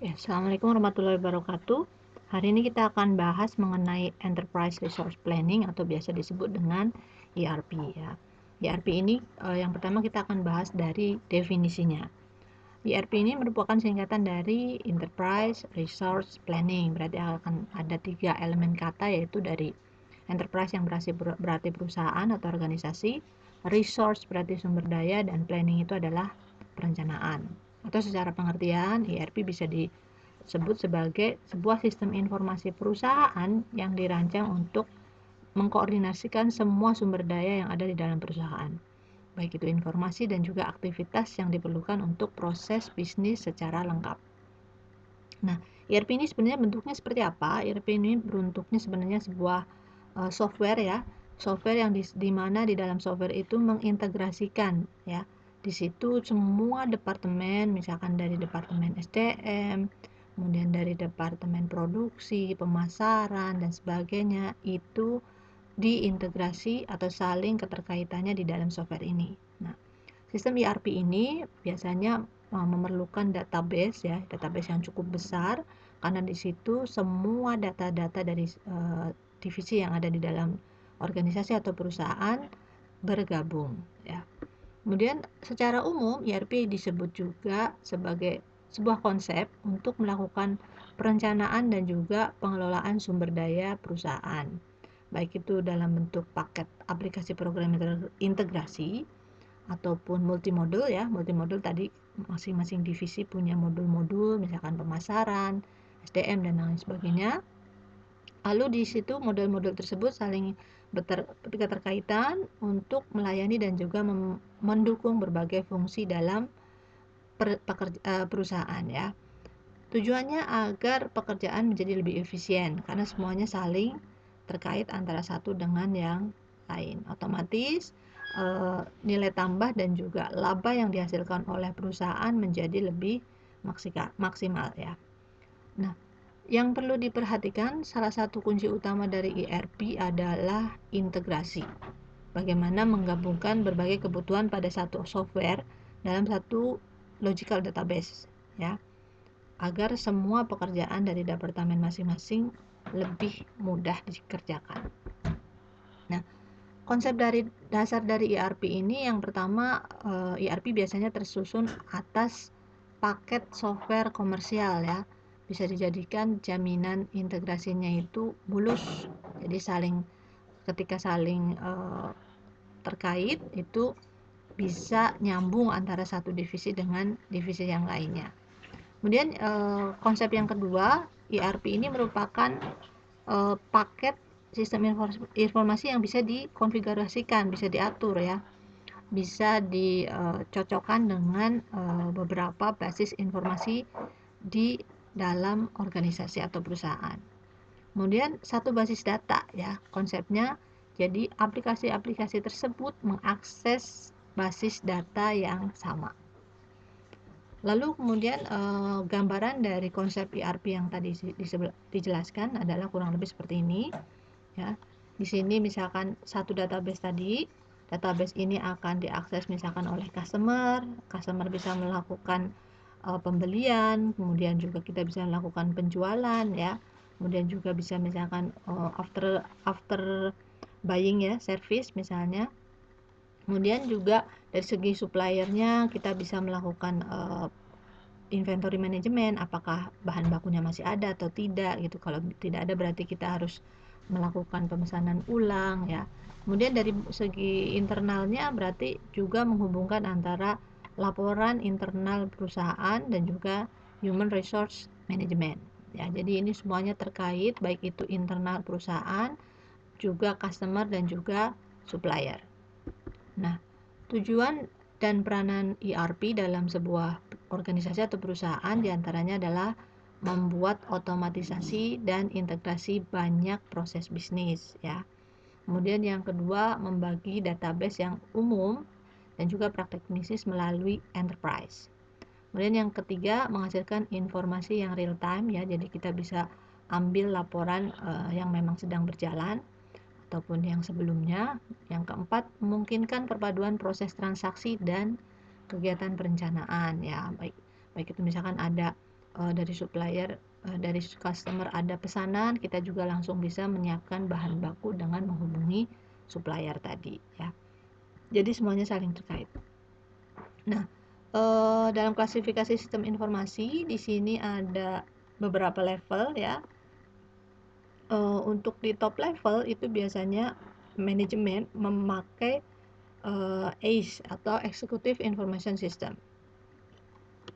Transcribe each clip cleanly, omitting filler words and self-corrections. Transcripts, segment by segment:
Assalamualaikum warahmatullahi wabarakatuh. Hari ini kita akan bahas mengenai Enterprise Resource Planning atau biasa disebut dengan ERP ya. ERP ini yang pertama kita akan bahas dari definisinya. ERP ini merupakan singkatan dari Enterprise Resource Planning. Berarti akan ada 3 elemen kata, yaitu dari Enterprise yang berarti perusahaan atau organisasi, Resource berarti sumber daya, dan Planning itu adalah perencanaan. Atau secara pengertian, ERP bisa disebut sebagai sebuah sistem informasi perusahaan yang dirancang untuk mengkoordinasikan semua sumber daya yang ada di dalam perusahaan, baik itu informasi dan juga aktivitas yang diperlukan untuk proses bisnis secara lengkap. Nah, ERP ini sebenarnya bentuknya seperti apa? ERP ini bentuknya sebenarnya sebuah software ya, software yang di mana di dalam software itu mengintegrasikan ya. Di situ semua departemen, misalkan dari departemen SDM, kemudian dari departemen produksi, pemasaran dan sebagainya, itu diintegrasi atau saling keterkaitannya di dalam software ini. Nah, sistem ERP ini biasanya memerlukan database ya, database yang cukup besar, karena di situ semua data-data dari divisi yang ada di dalam organisasi atau perusahaan bergabung ya. Kemudian secara umum ERP disebut juga sebagai sebuah konsep untuk melakukan perencanaan dan juga pengelolaan sumber daya perusahaan, baik itu dalam bentuk paket aplikasi program integrasi ataupun multimodul ya. Multimodul tadi masing-masing divisi punya modul-modul, misalkan pemasaran, SDM dan lain sebagainya. Lalu di situ modul-modul tersebut saling berketerkaitan untuk melayani dan juga mendukung berbagai fungsi dalam perusahaan ya. Tujuannya agar pekerjaan menjadi lebih efisien karena semuanya saling terkait antara satu dengan yang lain. Otomatis nilai tambah dan juga laba yang dihasilkan oleh perusahaan menjadi lebih maksimal ya. Nah, yang perlu diperhatikan, salah satu kunci utama dari ERP adalah integrasi. Bagaimana menggabungkan berbagai kebutuhan pada satu software dalam satu logical database ya, agar semua pekerjaan dari departemen masing-masing lebih mudah dikerjakan. Nah, konsep dasar dari ERP ini yang pertama, ERP biasanya tersusun atas paket software komersial ya. Bisa dijadikan jaminan integrasinya itu mulus. Jadi ketika saling terkait itu bisa nyambung antara satu divisi dengan divisi yang lainnya. Kemudian konsep yang kedua, ERP ini merupakan paket sistem informasi yang bisa dikonfigurasikan, bisa diatur ya, bisa dicocokkan dengan beberapa basis informasi di dalam organisasi atau perusahaan. Kemudian satu basis data ya, konsepnya. Jadi aplikasi-aplikasi tersebut mengakses basis data yang sama. Lalu kemudian gambaran dari konsep ERP yang tadi dijelaskan adalah kurang lebih seperti ini ya. Di sini misalkan satu database tadi, database ini akan diakses misalkan oleh customer bisa melakukan pembelian, kemudian juga kita bisa melakukan penjualan ya, kemudian juga bisa misalkan after buying ya, service misalnya. Kemudian juga dari segi suppliernya kita bisa melakukan inventory management, apakah bahan bakunya masih ada atau tidak gitu. Kalau tidak ada berarti kita harus melakukan pemesanan ulang ya. Kemudian dari segi internalnya berarti juga menghubungkan antara laporan internal perusahaan dan juga human resource management ya. Jadi ini semuanya terkait, baik itu internal perusahaan, juga customer dan juga supplier. Nah, tujuan dan peranan ERP dalam sebuah organisasi atau perusahaan diantaranya adalah membuat otomatisasi dan integrasi banyak proses bisnis ya. Kemudian yang kedua, membagi database yang umum dan juga praktek bisnis melalui enterprise. Kemudian yang ketiga, menghasilkan informasi yang real time ya, jadi kita bisa ambil laporan yang memang sedang berjalan ataupun yang sebelumnya. Yang keempat, memungkinkan perpaduan proses transaksi dan kegiatan perencanaan ya, baik itu misalkan ada dari supplier, dari customer ada pesanan, kita juga langsung bisa menyiapkan bahan baku dengan menghubungi supplier tadi ya. Jadi semuanya saling terkait. Nah, dalam klasifikasi sistem informasi di sini ada beberapa level ya. Untuk di top level itu biasanya manajemen memakai ACE atau Executive Information System.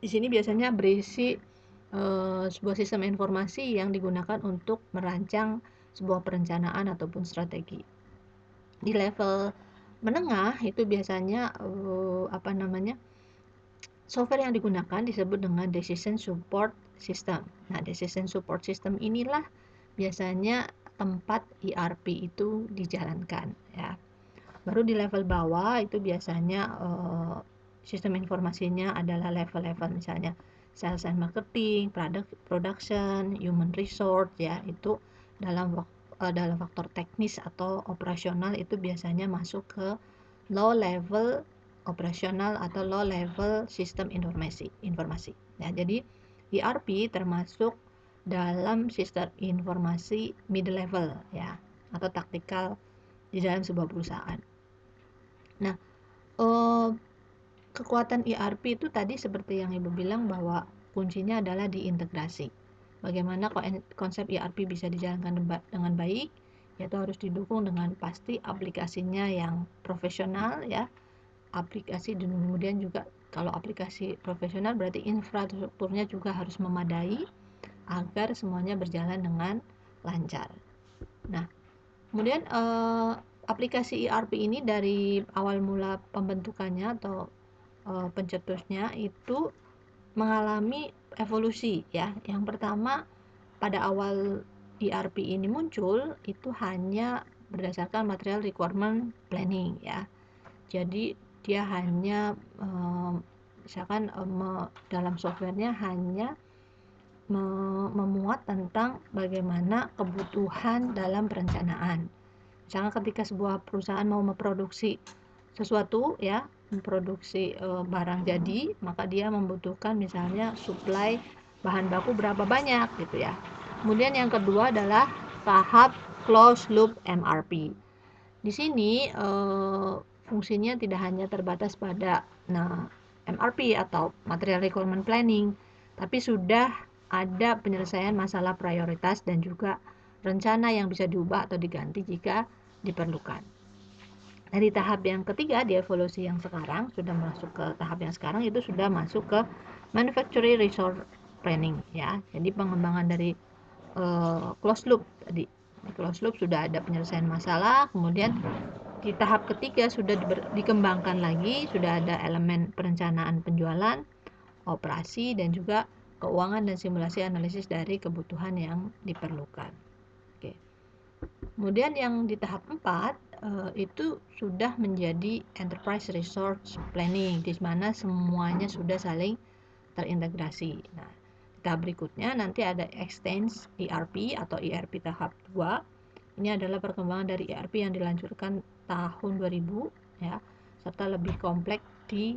Di sini biasanya berisi sebuah sistem informasi yang digunakan untuk merancang sebuah perencanaan ataupun strategi. Di level menengah itu biasanya software yang digunakan disebut dengan Decision Support System. Nah, Decision Support System inilah biasanya tempat ERP itu dijalankan ya. Baru di level bawah itu biasanya sistem informasinya adalah level-level misalnya sales and marketing, production, human resource ya, itu dalam faktor teknis atau operasional itu biasanya masuk ke low level operasional atau low level sistem informasi. Ya, jadi ERP termasuk dalam sistem informasi mid level ya, atau taktikal di dalam sebuah perusahaan. Nah, kekuatan ERP itu tadi seperti yang Ibu bilang bahwa kuncinya adalah di integrasi. Bagaimana konsep ERP bisa dijalankan dengan baik, yaitu harus didukung dengan pasti aplikasinya yang profesional ya. Aplikasi dan kemudian juga kalau aplikasi profesional berarti infrastrukturnya juga harus memadai agar semuanya berjalan dengan lancar. Nah, kemudian aplikasi ERP ini dari awal mula pembentukannya atau pencetusnya itu mengalami evolusi ya. Yang pertama, pada awal ERP ini muncul itu hanya berdasarkan material requirement planning ya. Jadi dia hanya misalkan dalam softwarenya hanya memuat tentang bagaimana kebutuhan dalam perencanaan. Misalnya ketika sebuah perusahaan mau memproduksi sesuatu ya, memproduksi barang jadi, maka dia membutuhkan misalnya suplai bahan baku berapa banyak gitu ya. Kemudian yang kedua adalah tahap closed loop MRP. Di sini fungsinya tidak hanya terbatas pada MRP atau Material Requirement Planning, tapi sudah ada penyelesaian masalah prioritas dan juga rencana yang bisa diubah atau diganti jika diperlukan. Nah, di tahap yang ketiga, di evolusi yang sekarang, sudah masuk ke tahap yang sekarang itu sudah masuk ke Manufacturing Resource Planning ya. Jadi pengembangan dari closed loop tadi. Di closed loop sudah ada penyelesaian masalah, kemudian di tahap ketiga sudah dikembangkan lagi, sudah ada elemen perencanaan penjualan, operasi, dan juga keuangan dan simulasi analisis dari kebutuhan yang diperlukan. Oke. Kemudian yang di tahap 4 itu sudah menjadi Enterprise Resource Planning, di mana semuanya sudah saling terintegrasi. Nah, di tahap berikutnya nanti ada Extend ERP atau ERP tahap 2. Ini adalah perkembangan dari ERP yang diluncurkan tahun 2000 ya, serta lebih kompleks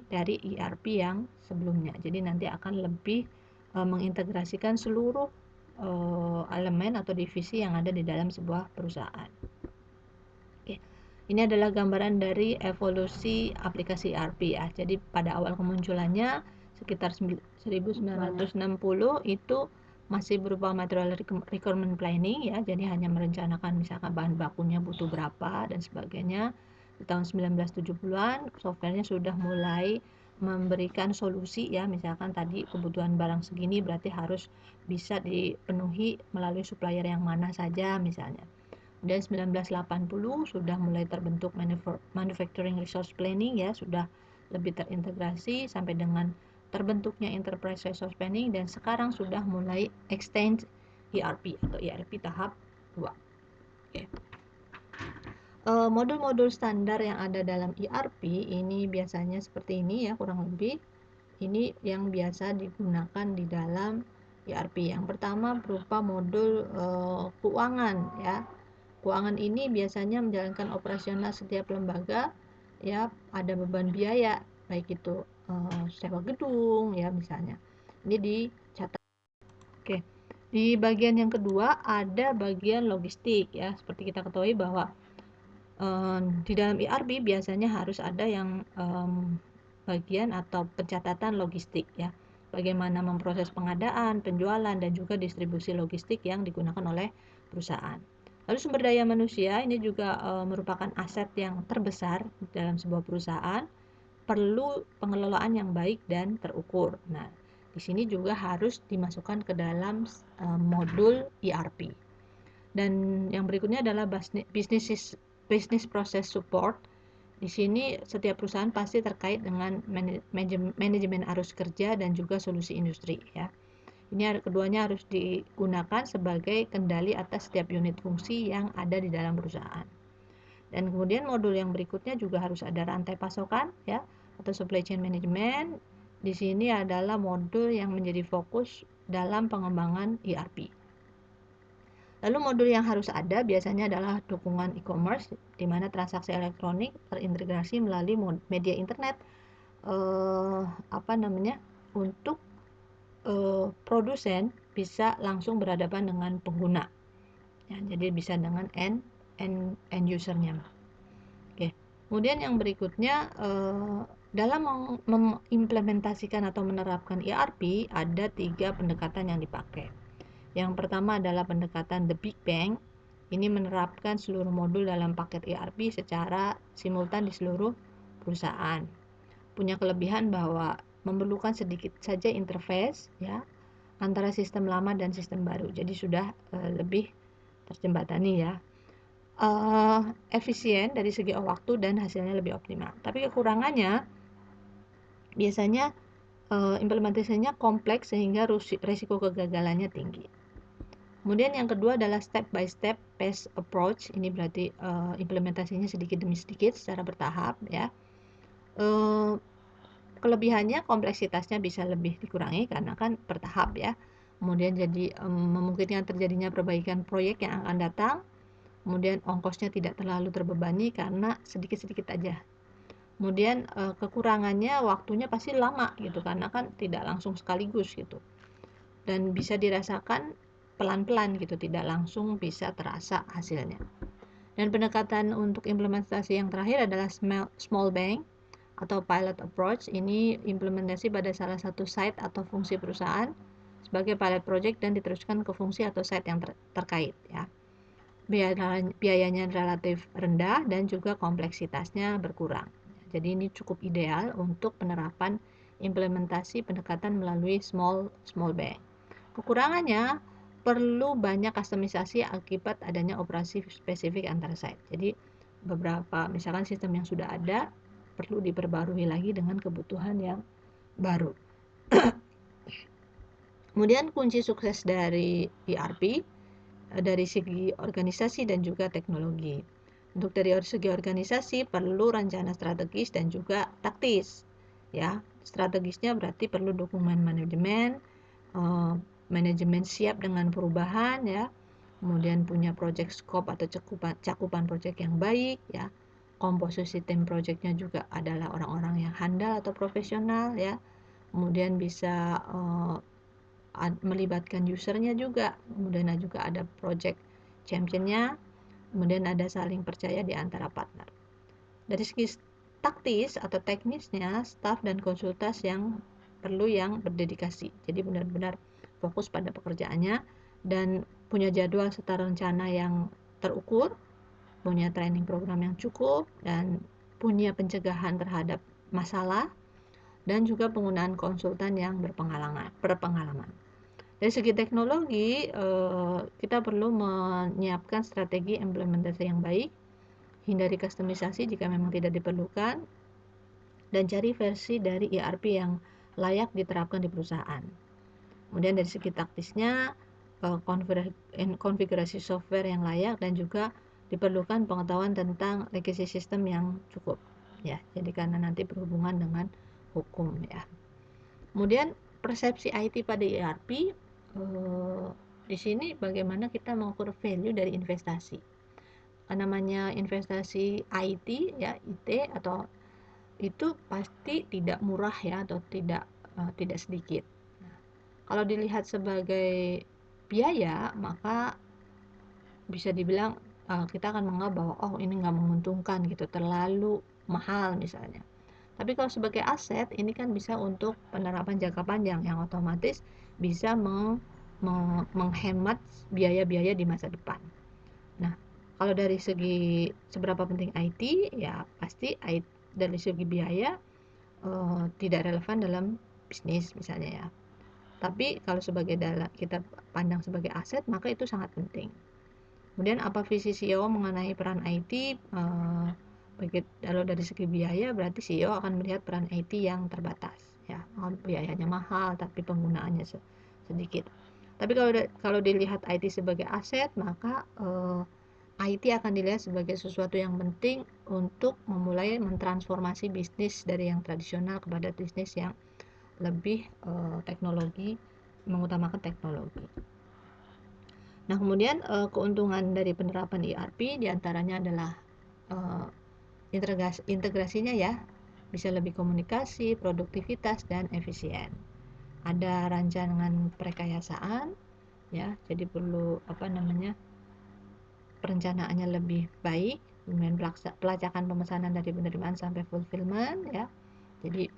dari ERP yang sebelumnya. Jadi nanti akan lebih mengintegrasikan seluruh elemen atau divisi yang ada di dalam sebuah perusahaan. Oke. Ini adalah gambaran dari evolusi aplikasi ERP ya. Jadi pada awal kemunculannya sekitar 1960 itu masih berupa material requirement planning ya, jadi hanya merencanakan misalkan bahan bakunya butuh berapa dan sebagainya. Di tahun 1970-an softwarenya sudah mulai memberikan solusi ya, misalkan tadi kebutuhan barang segini berarti harus bisa dipenuhi melalui supplier yang mana saja misalnya. Dan 1980 sudah mulai terbentuk manufacturing resource planning ya, sudah lebih terintegrasi sampai dengan terbentuknya enterprise resource planning, dan sekarang sudah mulai extend ERP atau ERP tahap 2. Oke. Modul-modul standar yang ada dalam ERP ini biasanya seperti ini ya, kurang lebih. Ini yang biasa digunakan di dalam ERP. Yang pertama berupa modul keuangan ya. Keuangan ini biasanya menjalankan operasional setiap lembaga ya, ada beban biaya baik itu sewa gedung ya misalnya. Ini dicatat Di bagian yang kedua ada bagian logistik ya. Seperti kita ketahui bahwa di dalam ERP biasanya harus ada yang bagian atau pencatatan logistik ya. Bagaimana memproses pengadaan, penjualan, dan juga distribusi logistik yang digunakan oleh perusahaan. Lalu sumber daya manusia ini juga merupakan aset yang terbesar dalam sebuah perusahaan, perlu pengelolaan yang baik dan terukur. Nah, di sini juga harus dimasukkan ke dalam modul ERP. Dan yang berikutnya adalah business process support. Di sini setiap perusahaan pasti terkait dengan manajemen arus kerja dan juga solusi industri ya. Ini keduanya harus digunakan sebagai kendali atas setiap unit fungsi yang ada di dalam perusahaan. Dan kemudian modul yang berikutnya juga harus ada rantai pasokan ya atau supply chain management. Di sini adalah modul yang menjadi fokus dalam pengembangan ERP. Lalu modul yang harus ada biasanya adalah dukungan e-commerce, di mana transaksi elektronik terintegrasi melalui media internet untuk produsen bisa langsung berhadapan dengan pengguna. Ya, jadi bisa dengan end usernya. Oke. Kemudian yang berikutnya dalam mengimplementasikan atau menerapkan ERP ada 3 pendekatan yang dipakai. Yang pertama adalah pendekatan The Big Bang. Ini menerapkan seluruh modul dalam paket ERP secara simultan di seluruh perusahaan. Punya kelebihan bahwa memerlukan sedikit saja interface ya antara sistem lama dan sistem baru. Jadi sudah lebih terjembatani ya. Efisien dari segi waktu dan hasilnya lebih optimal. Tapi kekurangannya biasanya implementasinya kompleks sehingga risiko kegagalannya tinggi. Kemudian yang kedua adalah step by step phase approach. Ini berarti implementasinya sedikit demi sedikit secara bertahap ya. Kelebihannya kompleksitasnya bisa lebih dikurangi karena kan bertahap ya. Kemudian jadi memungkinkan terjadinya perbaikan proyek yang akan datang. Kemudian ongkosnya tidak terlalu terbebani karena sedikit-sedikit aja. Kemudian kekurangannya waktunya pasti lama gitu karena kan tidak langsung sekaligus gitu. Dan bisa dirasakan pelan-pelan gitu, tidak langsung bisa terasa hasilnya. Dan pendekatan untuk implementasi yang terakhir adalah small bang atau pilot approach. Ini implementasi pada salah satu site atau fungsi perusahaan sebagai pilot project dan diteruskan ke fungsi atau site yang terkait ya. Biayanya relatif rendah dan juga kompleksitasnya berkurang. Jadi ini cukup ideal untuk penerapan implementasi pendekatan melalui small bang. Kekurangannya perlu banyak kustomisasi akibat adanya operasi spesifik antar site. Jadi beberapa misalkan sistem yang sudah ada perlu diperbarui lagi dengan kebutuhan yang baru. Kemudian kunci sukses dari ERP dari segi organisasi dan juga teknologi. Untuk dari segi organisasi perlu rencana strategis dan juga taktis. Ya, strategisnya berarti perlu dukungan manajemen siap dengan perubahan ya. Kemudian punya project scope atau cakupan project yang baik ya. Komposisi tim projectnya juga adalah orang-orang yang handal atau profesional ya. Kemudian bisa melibatkan usernya juga. Kemudian juga ada project championnya. Kemudian ada saling percaya di antara partner. Dari segi taktis atau teknisnya, staff dan konsultas yang perlu yang berdedikasi. Jadi benar-benar fokus pada pekerjaannya dan punya jadwal serta rencana yang terukur, punya training program yang cukup, dan punya pencegahan terhadap masalah, dan juga penggunaan konsultan yang berpengalaman. Dari segi teknologi, kita perlu menyiapkan strategi implementasi yang baik, hindari kustomisasi jika memang tidak diperlukan, dan cari versi dari ERP yang layak diterapkan di perusahaan. Kemudian dari segi taktisnya, konfigurasi software yang layak dan juga diperlukan pengetahuan tentang legacy system yang cukup ya. Jadi karena nanti berhubungan dengan hukum ya. Kemudian persepsi IT pada ERP di sini bagaimana kita mengukur value dari investasi. Namanya investasi IT ya, IT atau itu pasti tidak murah ya atau tidak sedikit. Nah, kalau dilihat sebagai biaya, maka bisa dibilang kita akan menganggap bahwa oh ini nggak menguntungkan gitu, terlalu mahal misalnya. Tapi kalau sebagai aset ini kan bisa untuk penerapan jangka panjang yang otomatis bisa menghemat biaya-biaya di masa depan. Nah, kalau dari segi seberapa penting IT, ya pasti dari segi biaya tidak relevan dalam bisnis misalnya ya. Tapi kalau kita pandang sebagai aset, maka itu sangat penting. Kemudian apa visi CEO mengenai peran IT? Kalau dari segi biaya, berarti CEO akan melihat peran IT yang terbatas, ya, biayanya mahal tapi penggunaannya sedikit. Tapi kalau dilihat IT sebagai aset, maka IT akan dilihat sebagai sesuatu yang penting untuk memulai mentransformasi bisnis dari yang tradisional kepada bisnis yang lebih mengutamakan teknologi. Nah, kemudian keuntungan dari penerapan ERP diantaranya adalah integrasinya ya, bisa lebih komunikasi, produktivitas, dan efisien. Ada rancangan perekayasaan, ya, jadi perlu perencanaannya lebih baik, kemudian pelacakan pemesanan dari penerimaan sampai fulfillment, ya, jadi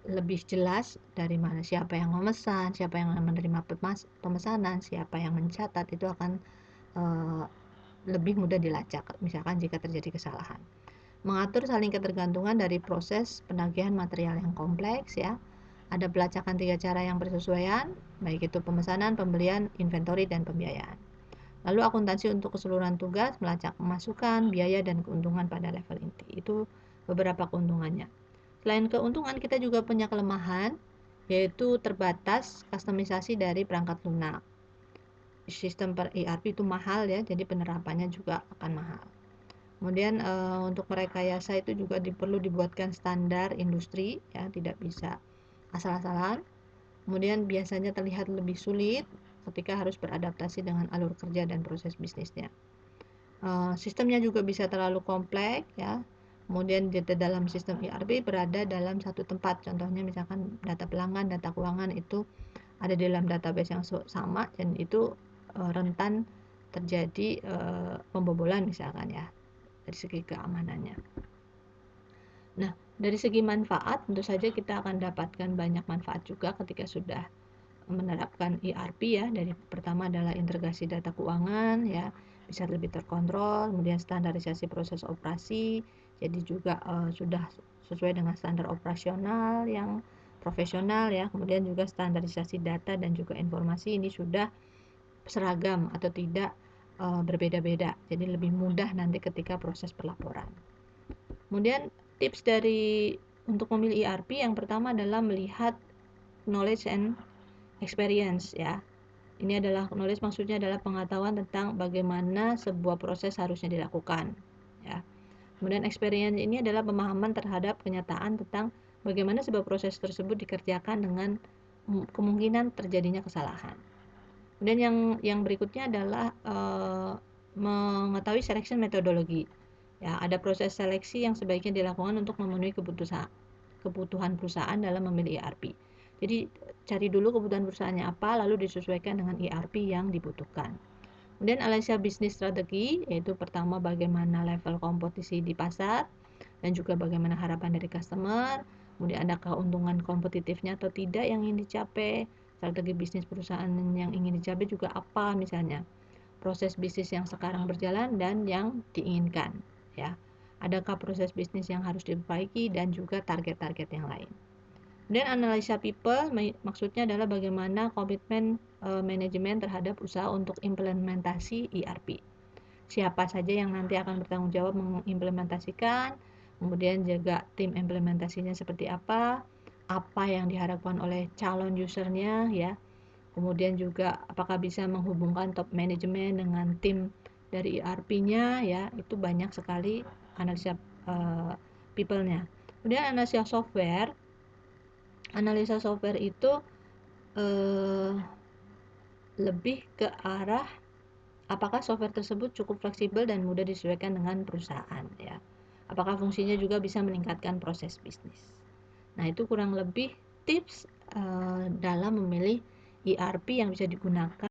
lebih jelas dari mana siapa yang memesan, siapa yang menerima pemesanan, siapa yang mencatat, itu akan lebih mudah dilacak misalkan jika terjadi kesalahan. Mengatur saling ketergantungan dari proses penagihan material yang kompleks, ya. Ada pelacakan 3 cara yang bersesuaian, baik itu pemesanan, pembelian, inventory, dan pembiayaan. Lalu akuntansi untuk keseluruhan tugas, melacak pemasukan, biaya, dan keuntungan pada level inti. Itu beberapa keuntungannya. Selain keuntungan, kita juga punya kelemahan, yaitu terbatas kustomisasi dari perangkat lunak. Sistem per ERP itu mahal ya, jadi penerapannya juga akan mahal. Kemudian untuk merekayasa itu juga perlu dibuatkan standar industri, ya, tidak bisa asal-asalan. Kemudian biasanya terlihat lebih sulit ketika harus beradaptasi dengan alur kerja dan proses bisnisnya. Sistemnya juga bisa terlalu kompleks, ya. Kemudian dalam sistem ERP berada dalam satu tempat, contohnya misalkan data pelanggan, data keuangan itu ada di dalam database yang sama, dan itu rentan terjadi pembobolan misalkan ya, dari segi keamanannya. Nah, dari segi manfaat tentu saja kita akan dapatkan banyak manfaat juga ketika sudah menerapkan ERP ya. Dari pertama adalah integrasi data keuangan ya, bisa lebih terkontrol, kemudian standarisasi proses operasi, jadi juga sudah sesuai dengan standar operasional yang profesional ya. Kemudian juga standarisasi data dan juga informasi ini sudah seragam atau tidak berbeda-beda, jadi lebih mudah nanti ketika proses pelaporan. Kemudian tips untuk memilih ERP yang pertama adalah melihat knowledge and experience ya. Ini adalah knowledge, maksudnya adalah pengetahuan tentang bagaimana sebuah proses harusnya dilakukan ya. Kemudian experience ini adalah pemahaman terhadap kenyataan tentang bagaimana sebuah proses tersebut dikerjakan dengan kemungkinan terjadinya kesalahan. Kemudian yang berikutnya adalah mengetahui selection metodologi. Ya, ada proses seleksi yang sebaiknya dilakukan untuk memenuhi kebutuhan perusahaan dalam memilih ERP. Jadi cari dulu kebutuhan perusahaannya apa, lalu disesuaikan dengan ERP yang dibutuhkan. Kemudian analisa bisnis strategi, yaitu pertama bagaimana level kompetisi di pasar dan juga bagaimana harapan dari customer. Kemudian ada keuntungan kompetitifnya atau tidak yang ingin dicapai, strategi bisnis perusahaan yang ingin dicapai juga apa, misalnya proses bisnis yang sekarang berjalan dan yang diinginkan ya. Adakah proses bisnis yang harus diperbaiki dan juga target-target yang lain. Kemudian analisa people, maksudnya adalah bagaimana komitmen manajemen terhadap usaha untuk implementasi ERP. Siapa saja yang nanti akan bertanggung jawab mengimplementasikan, kemudian juga tim implementasinya seperti apa yang diharapkan oleh calon usernya ya. Kemudian juga apakah bisa menghubungkan top manajemen dengan tim dari ERP-nya ya, itu banyak sekali analisa people-nya. Kemudian analisa software itu lebih ke arah apakah software tersebut cukup fleksibel dan mudah disesuaikan dengan perusahaan ya. Apakah fungsinya juga bisa meningkatkan proses bisnis. Nah, itu kurang lebih tips dalam memilih ERP yang bisa digunakan